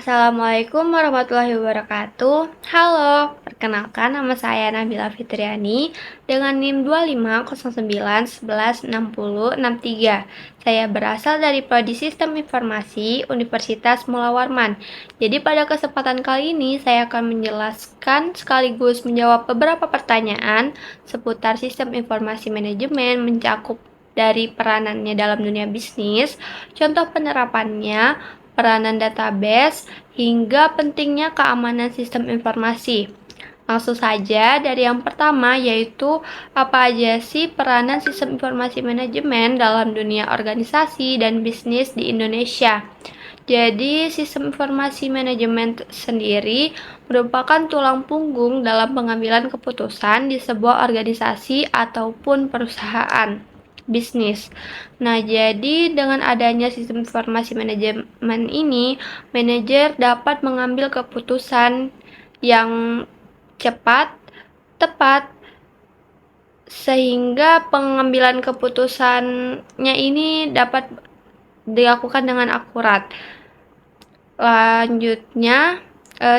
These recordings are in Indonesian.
Assalamualaikum warahmatullahi wabarakatuh. Halo, perkenalkan nama saya Nabila Fitriani dengan NIM 2509116063. Saya berasal dari Prodi Sistem Informasi Universitas Mula Warman. Jadi pada kesempatan kali ini saya akan menjelaskan sekaligus menjawab beberapa pertanyaan seputar sistem informasi manajemen mencakup dari peranannya dalam dunia bisnis, contoh penerapannya, peranan database, hingga pentingnya keamanan sistem informasi. Langsung saja dari yang pertama, yaitu apa aja sih peranan sistem informasi manajemen dalam dunia organisasi dan bisnis di Indonesia. Jadi, sistem informasi manajemen sendiri merupakan tulang punggung dalam pengambilan keputusan di sebuah organisasi ataupun perusahaan bisnis. Nah, jadi dengan adanya sistem informasi manajemen ini, manajer dapat mengambil keputusan yang cepat, tepat, sehingga pengambilan keputusannya ini dapat dilakukan dengan akurat. Lanjutnya,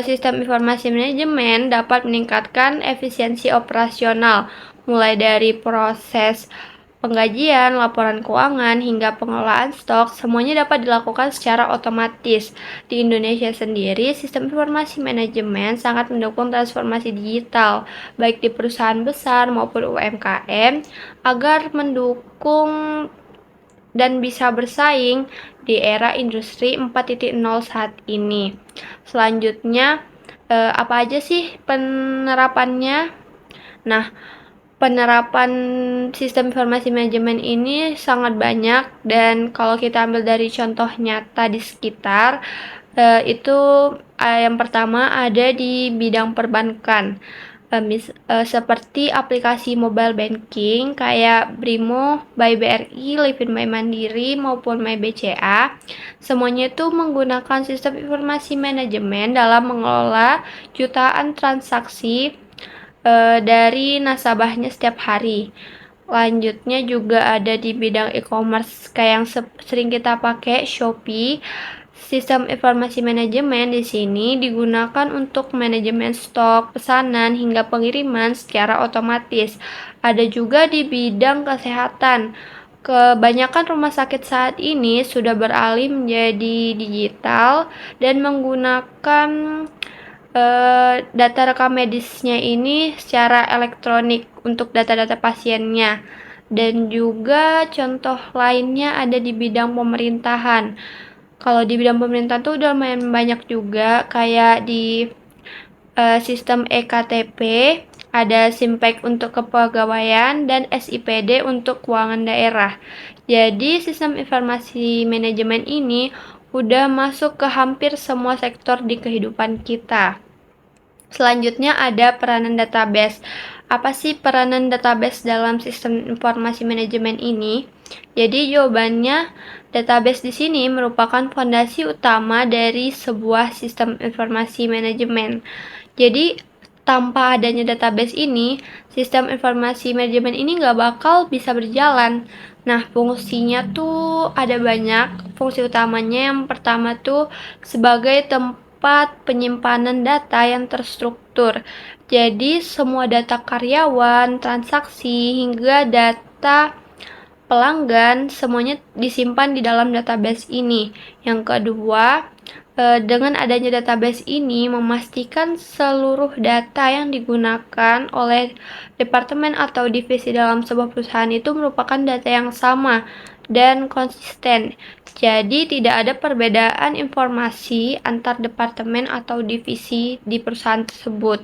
sistem informasi manajemen dapat meningkatkan efisiensi operasional, mulai dari proses penggajian, laporan keuangan, hingga pengelolaan stok, semuanya dapat dilakukan secara otomatis. Di Indonesia sendiri, sistem informasi manajemen sangat mendukung transformasi digital, baik di perusahaan besar maupun UMKM, agar mendukung dan bisa bersaing di era industri 4.0 saat ini. Selanjutnya, apa aja sih penerapannya? Nah, penerapan sistem informasi manajemen ini sangat banyak, dan kalau kita ambil dari contoh nyata di sekitar, itu yang pertama ada di bidang perbankan. Seperti aplikasi mobile banking kayak Brimo by BRI, Livin by Mandiri maupun My BCA, semuanya itu menggunakan sistem informasi manajemen dalam mengelola jutaan transaksi dari nasabahnya setiap hari. Lanjutnya juga ada di bidang e-commerce kayak yang sering kita pakai, Shopee. Sistem informasi manajemen di sini digunakan untuk manajemen stok, pesanan, hingga pengiriman secara otomatis. Ada juga di bidang kesehatan. Kebanyakan rumah sakit saat ini sudah beralih menjadi digital dan menggunakan data rekam medisnya ini secara elektronik untuk data-data pasiennya. Dan juga contoh lainnya ada di bidang pemerintahan. Kalau di bidang pemerintahan tuh udah lumayan banyak juga, kayak di sistem EKTP, ada Simpek untuk kepegawaian, dan SIPD untuk keuangan daerah. Jadi sistem informasi manajemen ini udah masuk ke hampir semua sektor di kehidupan kita. Selanjutnya ada peranan database. Apa sih peranan database dalam sistem informasi manajemen ini? Jadi jawabannya, database di sini merupakan fondasi utama dari sebuah sistem informasi manajemen. Jadi tanpa adanya database ini, sistem informasi manajemen ini nggak bakal bisa berjalan. Nah, fungsinya tuh ada banyak. Fungsi utamanya yang pertama tuh sebagai tempat penyimpanan data yang terstruktur. Jadi, semua data karyawan, transaksi, hingga data pelanggan semuanya disimpan di dalam database ini. Yang kedua, dengan adanya database ini memastikan seluruh data yang digunakan oleh departemen atau divisi dalam sebuah perusahaan itu merupakan data yang sama dan konsisten. Jadi tidak ada perbedaan informasi antar departemen atau divisi di perusahaan tersebut.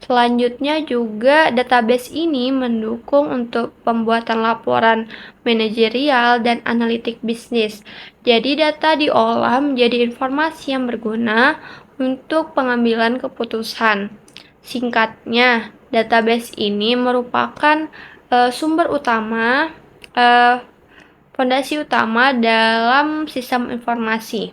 Selanjutnya juga database ini mendukung untuk pembuatan laporan manajerial dan analitik bisnis. Jadi data diolah menjadi informasi yang berguna untuk pengambilan keputusan. Singkatnya, database ini merupakan sumber utama, fondasi utama dalam sistem informasi.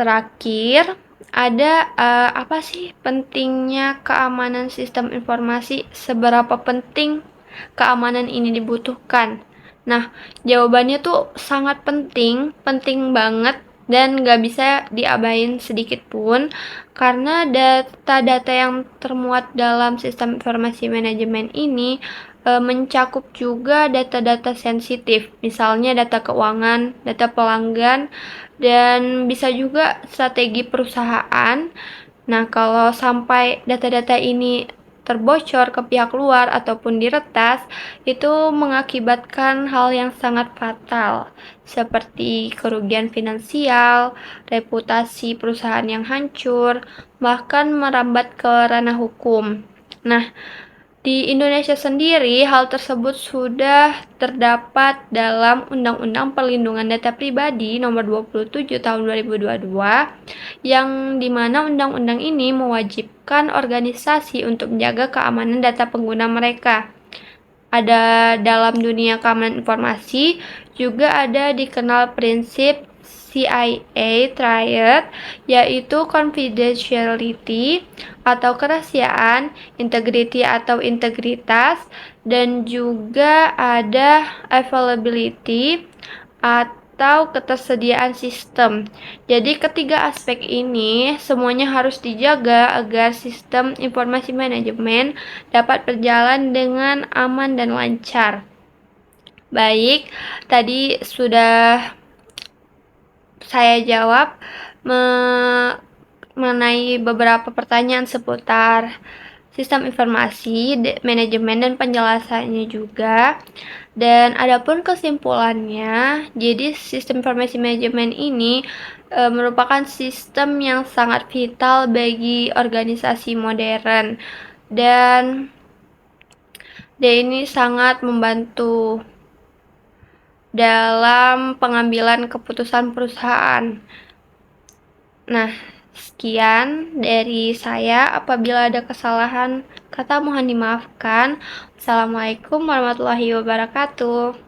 Terakhir, ada apa sih pentingnya keamanan sistem informasi? Seberapa penting keamanan ini dibutuhkan? Nah, jawabannya tuh sangat penting, penting banget, dan nggak bisa diabain sedikit pun, karena data-data yang termuat dalam sistem informasi manajemen ini mencakup juga data-data sensitif, misalnya data keuangan, data pelanggan, dan bisa juga strategi perusahaan. Nah, kalau sampai data-data ini terbocor ke pihak luar ataupun diretas, itu mengakibatkan hal yang sangat fatal, seperti kerugian finansial, reputasi perusahaan yang hancur, bahkan merambat ke ranah hukum. Nah, di Indonesia sendiri, hal tersebut sudah terdapat dalam Undang-Undang Perlindungan Data Pribadi Nomor 27 Tahun 2022, yang dimana undang-undang ini mewajibkan organisasi untuk menjaga keamanan data pengguna mereka. Ada dalam dunia keamanan informasi, juga ada dikenal prinsip CIA Triad, yaitu confidentiality atau kerahasiaan, integrity atau integritas, dan juga ada availability atau ketersediaan sistem. Jadi ketiga aspek ini semuanya harus dijaga agar sistem informasi manajemen dapat berjalan dengan aman dan lancar. Baik, tadi sudah saya jawab mengenai beberapa pertanyaan seputar sistem informasi manajemen dan penjelasannya juga. Dan adapun kesimpulannya, jadi sistem informasi manajemen ini merupakan sistem yang sangat vital bagi organisasi modern, dan ini sangat membantu dalam pengambilan keputusan perusahaan. Nah, sekian dari saya. Apabila ada kesalahan kata mohon dimaafkan. Assalamualaikum warahmatullahi wabarakatuh.